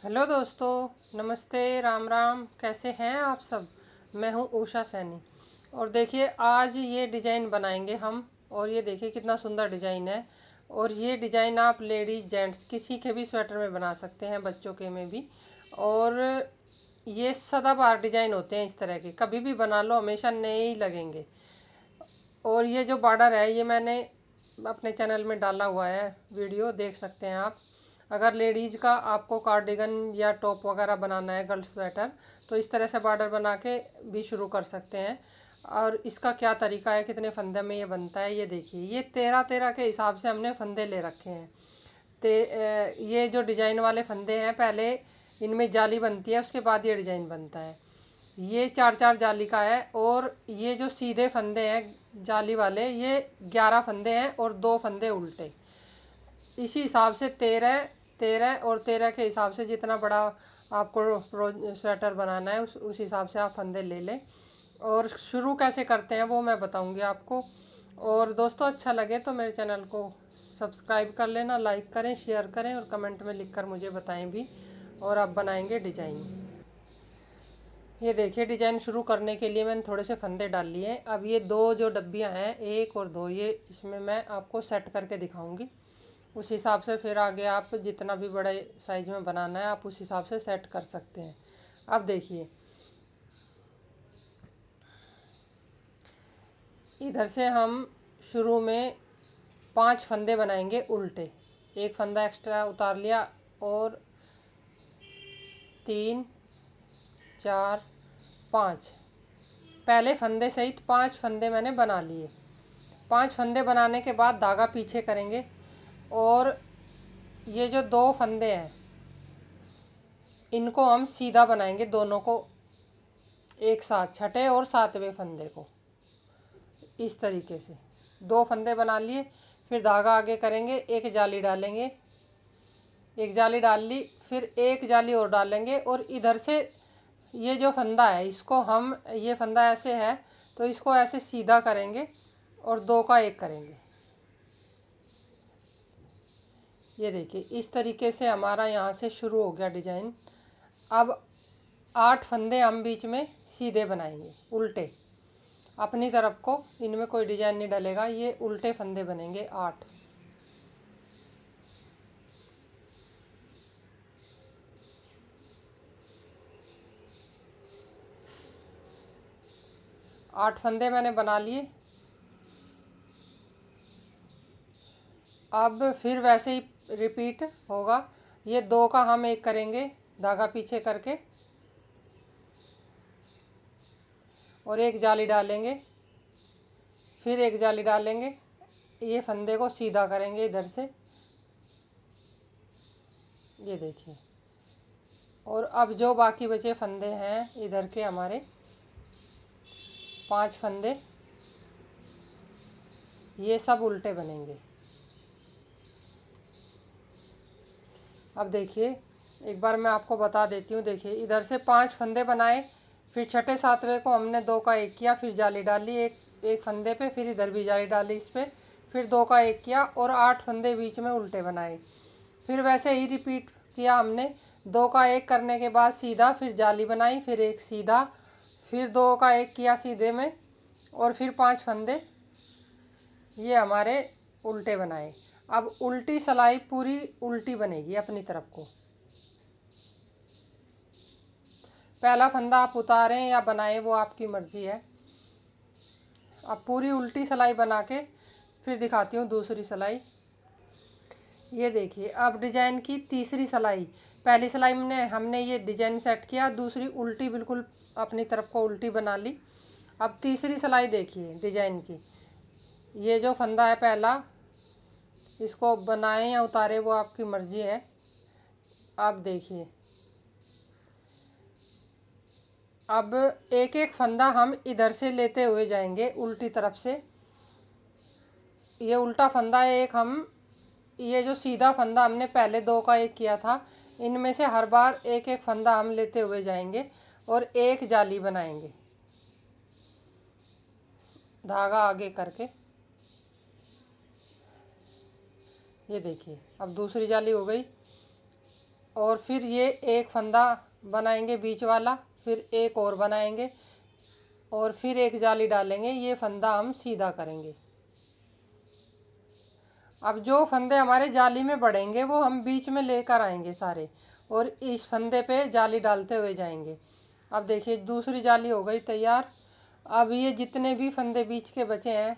Hello दोस्तों, नमस्ते, राम राम। कैसे हैं आप सब। मैं हूं उषा सैनी। और देखिए आज ये डिज़ाइन बनाएंगे हम। और ये देखिए कितना सुंदर डिज़ाइन है। और ये डिज़ाइन आप लेडीज जेंट्स किसी के भी स्वेटर में बना सकते हैं, बच्चों के में भी। और ये सदाबहार डिज़ाइन होते हैं, इस तरह के कभी भी बना लो हमेशा नए ही लगेंगे। और ये जो बॉर्डर है ये मैंने अपने चैनल में डाला हुआ है, वीडियो देख सकते हैं आप। अगर लेडीज़ का आपको कार्डिगन या टॉप वगैरह बनाना है, गर्ल्स स्वेटर, तो इस तरह से बॉर्डर बना के भी शुरू कर सकते हैं। और इसका क्या तरीका है, कितने फंदे में ये बनता है, ये देखिए। ये 13-13 के हिसाब से हमने फंदे ले रखे हैं। ये जो डिज़ाइन वाले फंदे हैं, पहले इनमें जाली बनती है, उसके बाद ये डिज़ाइन बनता है। ये 4-4 जाली का है। और ये जो सीधे फंदे हैं जाली वाले, ये 11 फंदे हैं और 2 फंदे उल्टे। इसी हिसाब से 13 और 13 के हिसाब से जितना बड़ा आपको स्वेटर बनाना है उस हिसाब से आप फंदे ले लें। और शुरू कैसे करते हैं वो मैं बताऊंगी आपको। और दोस्तों अच्छा लगे तो मेरे चैनल को सब्सक्राइब कर लेना, लाइक करें, शेयर करें और कमेंट में लिखकर मुझे बताएं भी। और आप बनाएंगे डिजाइन। ये देखिए डिजाइन शुरू करने के लिए मैंने थोड़े से फंदे डाल लिए। अब ये दो जो डब्बियां हैं, एक और दो, ये इसमें मैं आपको सेट करके दिखाऊंगी। उस हिसाब से फिर आगे आप जितना भी बड़े साइज में बनाना है आप उस हिसाब से सेट कर सकते हैं। अब देखिए इधर से हम शुरू में 5 फंदे बनाएंगे उल्टे। एक फंदा एक्स्ट्रा उतार लिया और 3, 4, 5, पहले फंदे सहित 5 फंदे मैंने बना लिए। 5 फंदे बनाने के बाद धागा पीछे करेंगे। और ये जो 2 फंदे हैं इनको हम सीधा बनाएंगे, दोनों को एक साथ, छठे और सातवें फंदे को इस तरीके से 2 फंदे बना लिए। फिर धागा आगे करेंगे, एक जाली डालेंगे, एक जाली डाल ली, फिर एक जाली और डालेंगे। और इधर से ये जो फंदा है इसको हम, ये फंदा ऐसे है तो इसको ऐसे सीधा करेंगे और 2 का 1 करेंगे। ये देखिए इस तरीके से हमारा यहाँ से शुरू हो गया डिजाइन। अब 8 फंदे हम बीच में सीधे बनाएंगे उल्टे, अपनी तरफ को। इनमें कोई डिजाइन नहीं डलेगा, ये उल्टे फंदे बनेंगे 8। आठ फंदे मैंने बना लिए। अब फिर वैसे ही रिपीट होगा। ये 2 का हम 1 करेंगे धागा पीछे करके और एक जाली डालेंगे, फिर एक जाली डालेंगे। ये फंदे को सीधा करेंगे इधर से, ये देखिए। और अब जो बाकी बचे फंदे हैं इधर के हमारे 5 फंदे, ये सब उल्टे बनेंगे। अब देखिए एक बार मैं आपको बता देती हूँ। देखिए इधर से 5 फंदे बनाए, फिर छठे सातवें को हमने 2 का 1 किया, फिर जाली डाली एक फंदे पे, फिर इधर भी जाली डाली इस पे, फिर 2 का 1 किया और 8 फंदे बीच में उल्टे बनाए। फिर वैसे ही रिपीट किया हमने। 2 का 1 करने के बाद सीधा, फिर जाली बनाई, फिर एक सीधा, फिर 2 का 1 किया सीधे में और फिर 5 फंदे ये हमारे उल्टे बनाए। अब उल्टी सिलाई पूरी उल्टी बनेगी अपनी तरफ को। पहला फंदा आप उतारें या बनाएं वो आपकी मर्जी है। अब पूरी उल्टी सिलाई बना के फिर दिखाती हूँ दूसरी सिलाई। ये देखिए अब डिजाइन की तीसरी सिलाई। पहली सिलाई में हमने ये डिजाइन सेट किया, दूसरी उल्टी बिल्कुल अपनी तरफ को उल्टी बना ली। अब तीसरी सिलाई देखिए डिजाइन की। ये जो फंदा है पहला, इसको बनाएं या उतारें वो आपकी मर्जी है। अब देखिए अब एक एक फंदा हम इधर से लेते हुए जाएंगे उल्टी तरफ से। ये उल्टा फंदा है एक, हम ये जो सीधा फंदा हमने पहले 2 का 1 किया था, इनमें से हर बार एक एक फंदा हम लेते हुए जाएंगे और एक जाली बनाएंगे धागा आगे करके। ये देखिए अब दूसरी जाली हो गई। और फिर ये एक फंदा बनाएंगे बीच वाला, फिर एक और बनाएंगे और फिर एक जाली डालेंगे। ये फंदा हम सीधा करेंगे। अब जो फंदे हमारे जाली में बढ़ेंगे वो हम बीच में लेकर आएंगे सारे, और इस फंदे पे जाली डालते हुए जाएंगे। अब देखिए दूसरी जाली हो गई तैयार। अब ये जितने भी फंदे बीच के बचे हैं,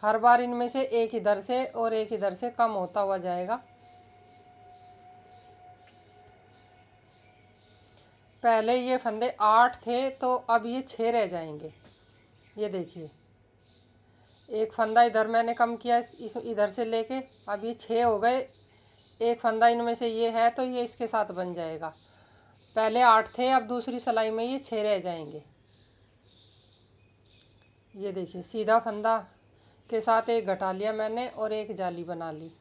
हर बार इनमें से एक इधर से और एक इधर से कम होता हुआ जाएगा। पहले ये फंदे 8 थे तो अब ये 6 रह जाएंगे। ये देखिए एक फंदा इधर मैंने कम किया इस इधर से लेके, अब ये 6 हो गए। एक फंदा इनमें से ये है तो ये इसके साथ बन जाएगा। पहले 8 थे, अब दूसरी सिलाई में ये 6 रह जाएंगे। ये देखिए सीधा फंदा के साथ एक घटा लिया मैंने और एक जाली बना ली।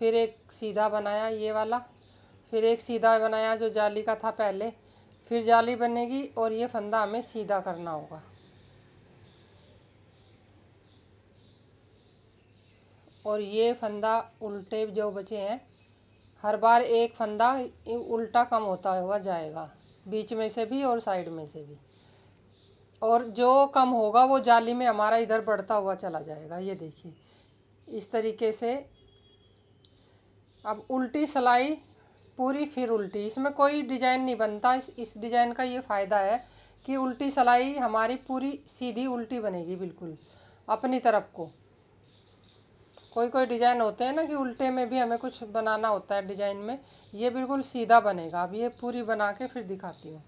फिर एक सीधा बनाया ये वाला, फिर एक सीधा बनाया जो जाली का था पहले, फिर जाली बनेगी और ये फंदा हमें सीधा करना होगा। और ये फंदा उल्टे जो बचे हैं, हर बार एक फंदा उल्टा कम होता हुआ जाएगा, बीच में से भी और साइड में से भी। और जो कम होगा वो जाली में हमारा इधर बढ़ता हुआ चला जाएगा। ये देखिए इस तरीके से। अब उल्टी सिलाई पूरी फिर उल्टी, इसमें कोई डिजाइन नहीं बनता। इस डिजाइन का ये फ़ायदा है कि उल्टी सिलाई हमारी पूरी सीधी उल्टी बनेगी बिल्कुल अपनी तरफ को। कोई कोई डिजाइन होते हैं ना कि उल्टे में भी हमें कुछ बनाना होता है डिजाइन में, ये बिल्कुल सीधा बनेगा। अब ये पूरी बना के फिर दिखाती हूँ।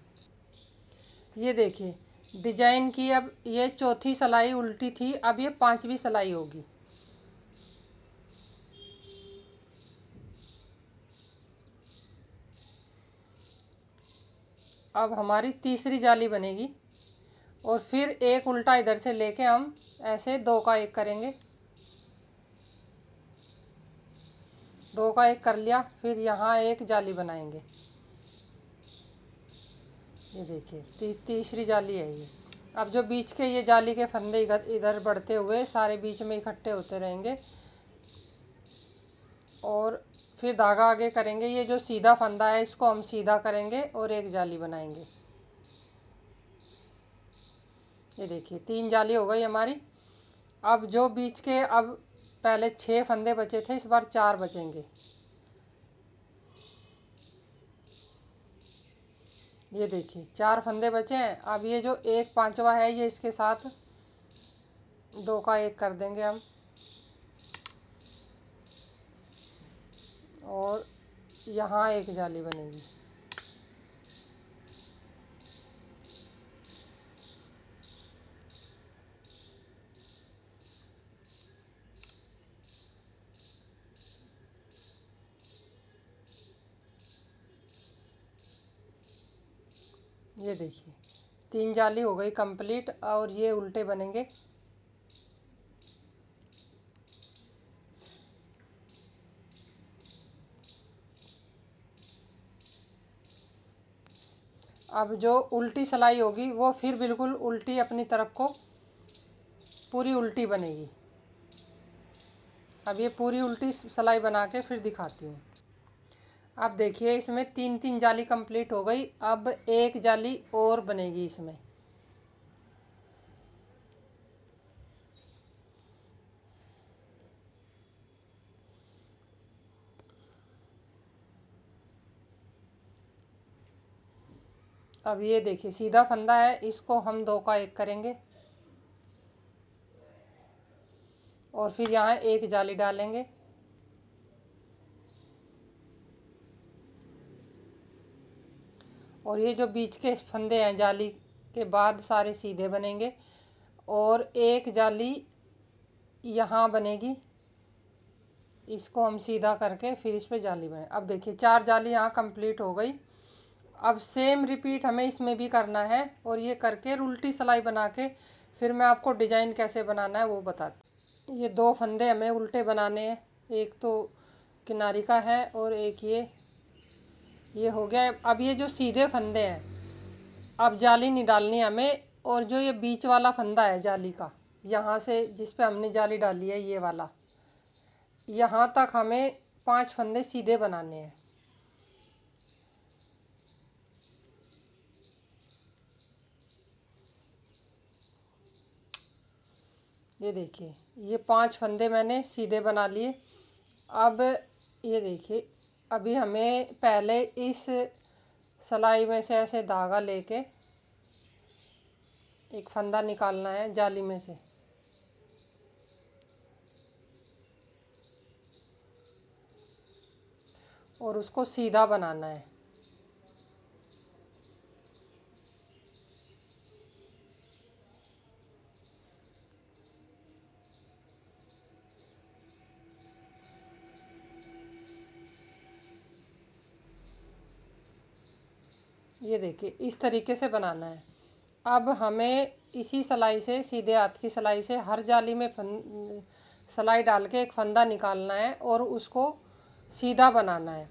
ये देखिए डिजाइन की अब ये चौथी सिलाई उल्टी थी, अब ये 5वीं सिलाई होगी। अब हमारी तीसरी जाली बनेगी और फिर एक उल्टा इधर से लेके हम ऐसे 2 का 1 करेंगे। 2 का 1 कर लिया, फिर यहाँ एक जाली बनाएंगे। ये देखिए तीसरी जाली है ये। अब जो बीच के ये जाली के फंदे इधर बढ़ते हुए सारे बीच में इकट्ठे होते रहेंगे और फिर धागा आगे करेंगे। ये जो सीधा फंदा है इसको हम सीधा करेंगे और एक जाली बनाएंगे। ये देखिए 3 जाली हो गई हमारी। अब जो बीच के, अब पहले 6 फंदे बचे थे, इस बार 4 बचेंगे। ये देखिए 4 फंदे बचे हैं। अब ये जो एक 5वां है ये इसके साथ 2 का 1 कर देंगे हम, और यहाँ एक जाली बनेगी। ये देखिए 3 जाली हो गई कंप्लीट और ये उल्टे बनेंगे। अब जो उल्टी सिलाई होगी वो फिर बिल्कुल उल्टी अपनी तरफ को पूरी उल्टी बनेगी। अब ये पूरी उल्टी सिलाई बना के फिर दिखाती हूँ। अब देखिए इसमें 3 जाली कंप्लीट हो गई। अब एक जाली और बनेगी इसमें। अब ये देखिए सीधा फंदा है, इसको हम 2 का 1 करेंगे और फिर यहाँ एक जाली डालेंगे। और ये जो बीच के फंदे हैं जाली के बाद सारे सीधे बनेंगे और एक जाली यहाँ बनेगी, इसको हम सीधा करके फिर इस पे जाली बने। अब देखिए 4 जाली यहाँ कंप्लीट हो गई। अब सेम रिपीट हमें इसमें भी करना है और ये करके उल्टी सिलाई बना के फिर मैं आपको डिजाइन कैसे बनाना है वो बताती। ये 2 फंदे हमें उल्टे बनाने हैं, एक तो किनारी का है और एक ये हो गया। अब ये जो सीधे फंदे हैं अब जाली नहीं डालनी हमें, और जो ये बीच वाला फंदा है जाली का, यहाँ से जिस पे हमने जाली डाली है ये वाला, यहाँ तक हमें 5 फंदे सीधे बनाने हैं। ये देखिए, ये 5 फंदे मैंने सीधे बना लिए। अब ये देखिए, अभी हमें पहले इस सिलाई में से ऐसे धागा लेके एक फंदा निकालना है जाली में से। और उसको सीधा बनाना है। ये देखिए, इस तरीके से बनाना है। अब हमें इसी सिलाई से, सीधे हाथ की सिलाई से, हर जाली में सिलाई डाल के एक फंदा निकालना है और उसको सीधा बनाना है।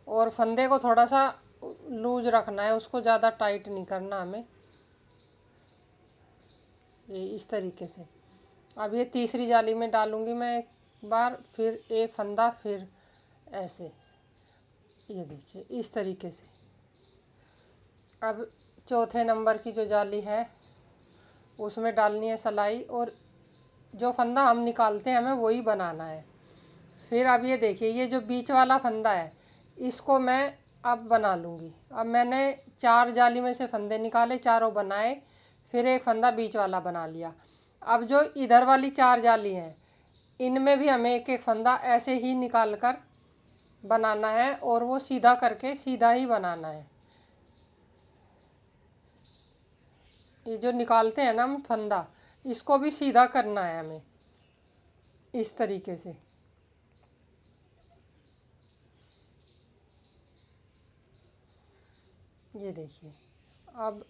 और फंदे को थोड़ा सा लूज रखना है, उसको ज़्यादा टाइट नहीं करना हमें। ये इस तरीके से। अब ये तीसरी जाली में डालूंगी मैं एक बार, फिर एक फंदा, फिर ऐसे। ये देखिए, इस तरीके से। अब चौथे नंबर की जो जाली है उसमें डालनी है सिलाई, और जो फंदा हम निकालते हैं हमें वही बनाना है। फिर अब ये देखिए, ये जो बीच वाला फंदा है इसको मैं अब बना लूँगी। अब मैंने 4 जाली में से फंदे निकाले, चारों बनाए, फिर एक फंदा बीच वाला बना लिया। अब जो इधर वाली 4 जाली हैं इनमें भी हमें एक एक फंदा ऐसे ही निकाल कर बनाना है, और वो सीधा करके सीधा ही बनाना है। ये जो निकालते हैं ना हम फंदा, इसको भी सीधा करना है हमें, इस तरीके से। ये देखिए, अब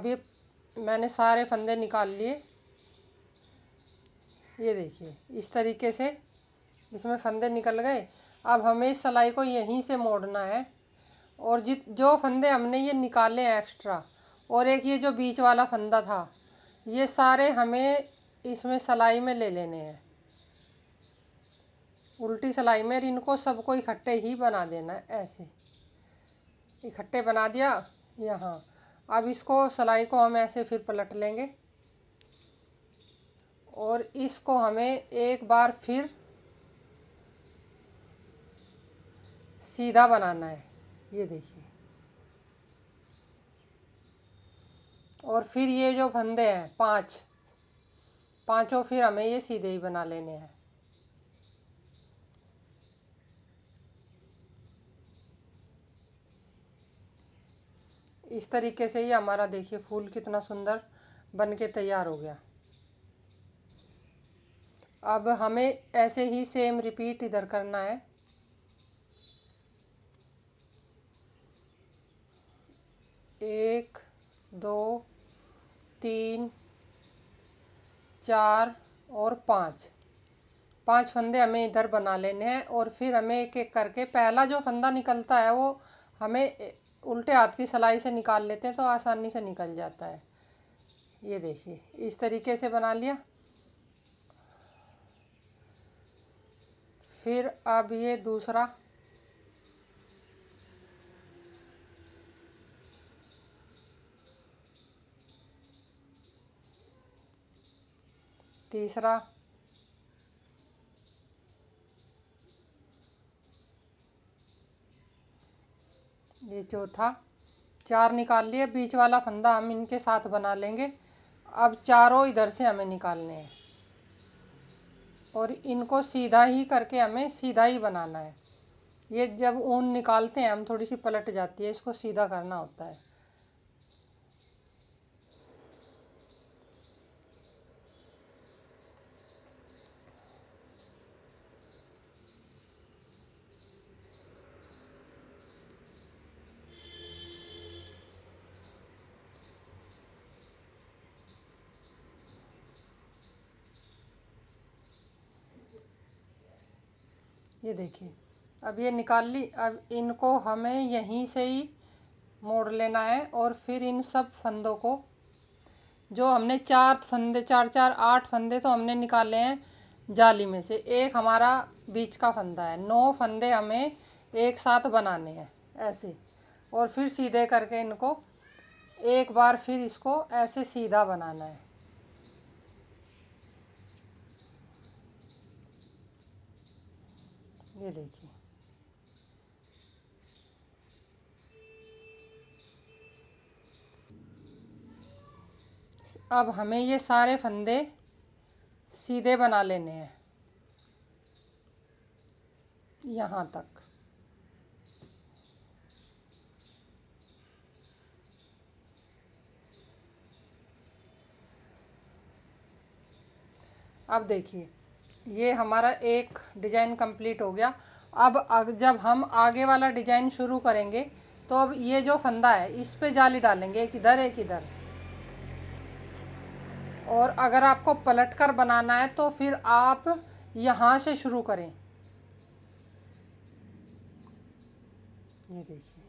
ये मैंने सारे फंदे निकाल लिए। ये देखिए, इस तरीके से इसमें फंदे निकल गए। अब हमें इस सिलाई को यहीं से मोड़ना है, और जो फंदे हमने ये निकाले हैं एक्स्ट्रा, और एक ये जो बीच वाला फंदा था, ये सारे हमें इसमें सिलाई में ले लेने हैं, उल्टी सिलाई में। इनको सबको इकट्ठे ही बना देना है, ऐसे इकट्ठे बना दिया यहाँ। अब इसको, सिलाई को हम ऐसे फिर पलट लेंगे, और इसको हमें एक बार फिर सीधा बनाना है। ये देखिए, और फिर ये जो फंदे हैं पांचों फिर हमें ये सीधे ही बना लेने हैं। इस तरीके से ही हमारा देखिए फूल कितना सुंदर बन के तैयार हो गया। अब हमें ऐसे ही सेम रिपीट इधर करना है। एक, दो, तीन, चार और पाँच फंदे हमें इधर बना लेने हैं, और फिर हमें एक एक करके, पहला जो फंदा निकलता है वो हमें उल्टे हाथ की सिलाई से निकाल लेते हैं तो आसानी से निकल जाता है। ये देखिए, इस तरीके से बना लिया। फिर अब ये दूसरा, तीसरा, ये चौथा। 4 निकाल लिए, बीच वाला फंदा हम इनके साथ बना लेंगे। अब चारों इधर से हमें निकालने हैं, और इनको सीधा ही करके हमें सीधा ही बनाना है। ये जब ऊन निकालते हैं हम, थोड़ी सी पलट जाती है, इसको सीधा करना होता है। ये देखिए, अब ये निकाल ली। अब इनको हमें यहीं से ही मोड़ लेना है, और फिर इन सब फंदों को, जो हमने 4 फंदे, 4 4 8 फंदे तो हमने निकाले हैं जाली में से, एक हमारा बीच का फंदा है। 9 फंदे हमें एक साथ बनाने हैं ऐसे, और फिर सीधे करके इनको एक बार फिर इसको ऐसे सीधा बनाना है। ये देखिए, अब हमें ये सारे फंदे सीधे बना लेने हैं यहाँ तक। अब देखिए, ये हमारा एक डिज़ाइन कंप्लीट हो गया। अब जब हम आगे वाला डिज़ाइन शुरू करेंगे तो अब ये जो फंदा है इस पे जाली डालेंगे, एक इधर एक इधर। और अगर आपको पलट कर बनाना है तो फिर आप यहाँ से शुरू करें। ये देखिए,